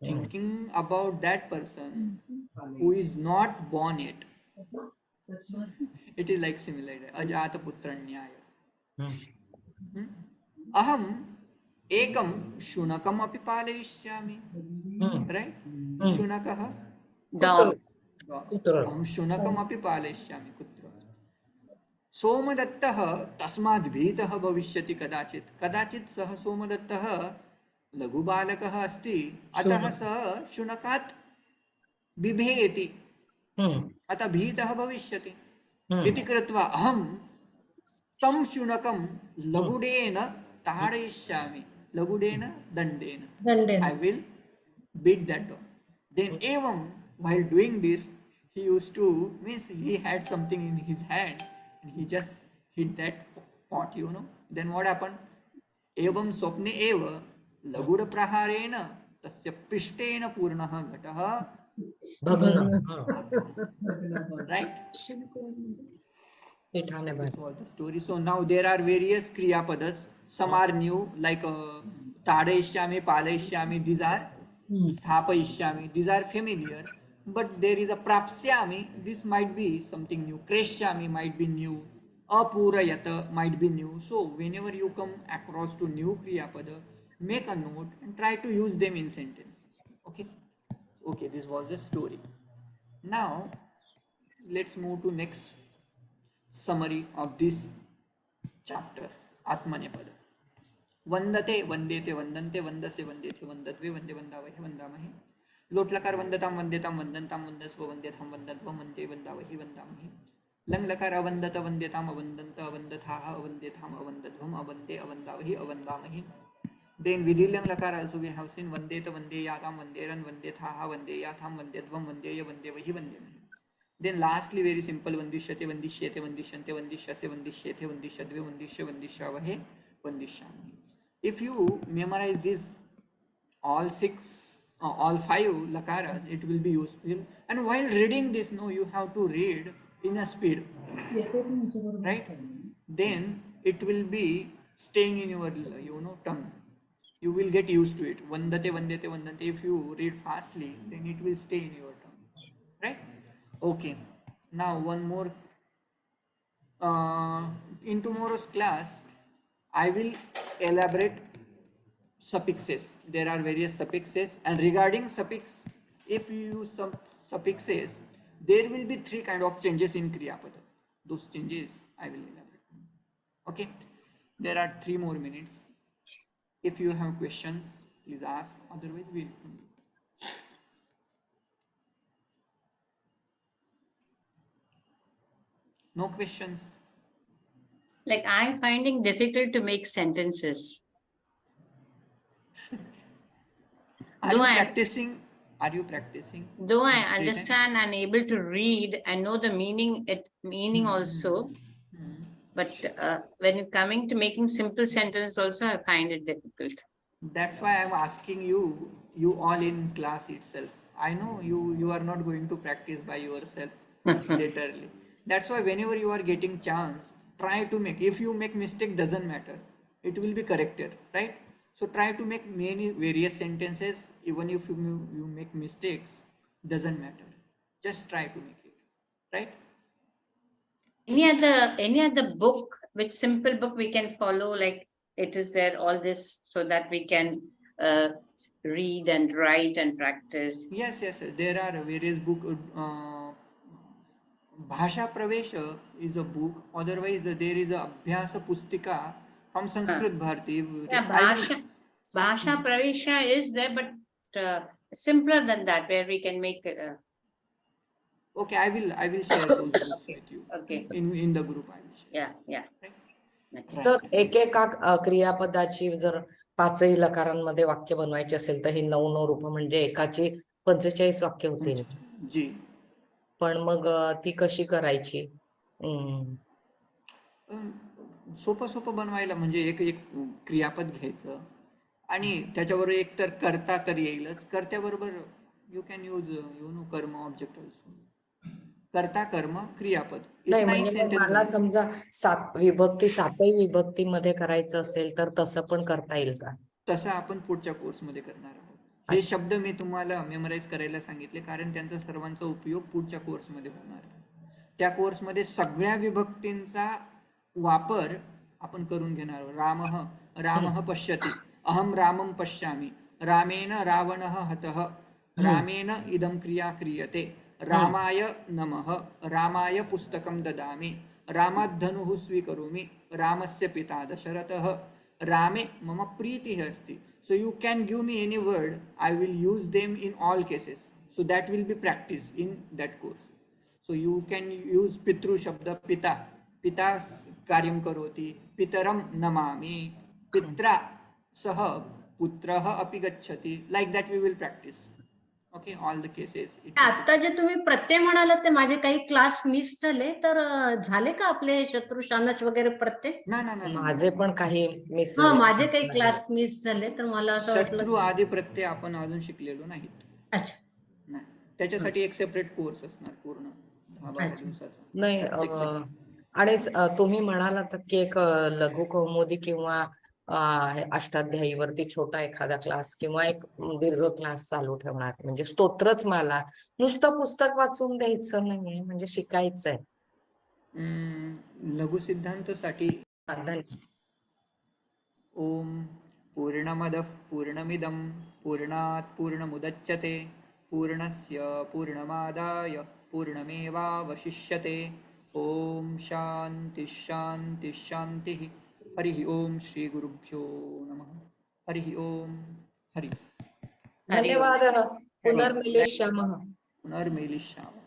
Thinking about that person who is not born yet. It is like similar. Ajataputra Nyaya. Aham एकम शुनकम अपि पालयिष्यामि. राइट? शुनकः Dog. अहं शुनकम अपि पालयिष्यामि. कुत्र? सोमदत्तः तस्मात् भीतः भविष्यति. कदाचित् सः सोमदत्तः लघुबालकः अस्ति, अतः सः शुनकात् बिभेति, अतः भीतः भविष्यति. इति कृत्वा अहं तं शुनकं लगुडेन ताडयिष्यामि. लगुडेन दंडेन. I will beat that dog. Then evam, while doing this, he used to, means he had something in his hand and he just hit that pot, you know. Then what happened? Evam swapne eva lagud praharena tasya prishtena purnah ghatah. Right? That's all the story. So now there are various kriya padas. Some are new, like tadayishyami, palayishyami. These are sthapayishyami. These are familiar. But there is a prapsyami. This might be something new. Kreshyami might be new. Apurayata might be new. So whenever you come across to new kriya pada, make a note and try to use them in sentence. Okay. Okay. This was the story. Now let's move to next summary of this chapter. Atmanepada. वंदते वंदेते वंदन्ते वंदसे वंदेते वंदद्वे Vande वंदावहि वंदामहे. लोटलकार वंदताम वंदेताम वंदन्ताम वंदस्व वंदेताम वंदद्वम Vande वंदावहि वंदामहे. लंगलकार अवंदत वंदेताम अवंदन्त अवंदथाः अवंदेताम अवंदद्वम अवंदे अवंदावहि अवंदामहे. Then vidhilyang lakar also we have seen वंदेत वंदेयाताम वंदेरन वंदेथाः वंदेयाथाम वंदेद्वम वंदेय वंदेवहि वंदेमहे. Then lastly very simple वंदिष्यते वंदिष्येते वंदिष्यन्ते वंदिष्यसे वंदिष्येते वंदिष्यद्वे वंदिष्य वंदिष्यावहे वंदिष्यामहे. If you memorize this all 5 lakaras, it will be useful. And while reading this, no, you have to read in a speed, right? Then it will be staying in your tongue. You will get used to it. Vandate, vandate, vandate. If you read fastly, then it will stay in your tongue, right? Okay. Now one more. In tomorrow's class, I will elaborate suffixes. There are various suffixes, and regarding suffix, if you use some suffixes, there will be 3 kind of changes in Kriya Pada. Those changes I will elaborate. Okay, there are 3 more minutes. If you have questions, please ask. Otherwise, we'll. No questions. Like I'm finding difficult to make sentences. Are you practicing? Are you practicing? Though I Written? understand and able to read and know the meaning also, but when coming to making simple sentences also, I find it difficult. That's why I'm asking you all in class itself. I know you are not going to practice by yourself literally. That's why whenever you are getting chance, try to make. If you make mistake, doesn't matter. It will be corrected, right? So try to make many various sentences. Even if you make mistakes, doesn't matter. Just try to make it, right? Any other book, which simple book we can follow, like it is there all this, so that we can read and write and practice. Yes. There are various books. Bhasha Pravesha is a book. Otherwise, there is a Abhyasa Pustika from Sanskrit Bharati. Yeah, Bhasha Pravesha is there, but simpler than that, where we can make. Okay, I will share those books with you. Okay. In the group, I will share. Yeah. तर एकेका क्रियापदाची जर 5ही लकारांमध्ये वाक्य बनवायची असेल तर ही 9 रूप म्हणजे एकाची 45 वाक्य होतील. जी. पण मग ती कशी करायची? सोपं बनवायला म्हणजे एक क्रियापद घ्यायचं आणि त्याच्याबरोबर एक तर कर्ता तर येईलच. कर्त्याबरोबर यू कॅन यूज कर्म ऑब्जेक्ट ऑल्सो. कर्ता कर्म क्रियापद. नाही म्हणजे मला समजा 7 विभक्ती 7ही विभक्तीमध्ये करायचं असेल तर तसं पण करता येईल का? तसं आपण पुढच्या कोर्समध्ये करणार आहोत. हे शब्द मी तुम्हाला मेमोराइज करायला सांगितले कारण त्यांचा सर्वांचा उपयोग पुढच्या कोर्समध्ये होणार आहे. त्या कोर्समध्ये सगळ्या विभक्तींचा वापर आपण करून घेणार आहोत. रामः पश्यति, अहम रामं पश्यामि, रामेण रावणः हतः, रामेण इदं क्रिया क्रियते, रामाय नमः, रामाय पुस्तकं ददामि, रामात् धनुः स्वीकरोमि, रामस्य पिता दशरथः, रामे मम प्रीतिः अस्ति. So you can give me any word, I will use them in all cases. So that will be practice in that course. So you can use pitru shabda, pita. Pita karyam karoti, pitaram namami, pitra sah putrah api gacchati. Like that we will practice. Okay, all the cases. आता जे तुम्ही प्रत्यय म्हणालात ते माझे काही class miss झाले तर झाले का आपले शत्रू शानच वगैरे प्रत्यय? नाही माझे पण काही मिस माझे काही क्लास मिस झाले तर मला असं वाटलं शत्रू आदी प्रत्यय आपण अजून शिकलेलो नाहीत. अच्छा. नाही, त्याच्यासाठी एक सेपरेट कोर्स असणार पूर्ण 10-12 दिवसाचा. नाही आणि तुम्ही म्हणालात की एक लघु कौमुदी किंवा अष्टाध्यायीवरती छोटा एखादा क्लास किंवा एक दीर्घ क्लास चालू ठेवणार म्हणजे स्तोत्रच मला नुसतं पुस्तक वाचून द्यायचं नाहीये म्हणजे शिकायचंय. लघु सिद्धांतासाठी ओम पूर्णमदः पूर्णमिदं पूर्णात् पूर्णमुदच्यते पूर्णस्य पूर्णमादाय पूर्णमेवावशिष्यते. ओम शांति शांति शांति. हरि ओम श्री गुरुभ्यो नमः. हरि ओम. हरि. धन्यवादः. पुनर्मिलिष्यामः. पुनर्मिलिष्यामः.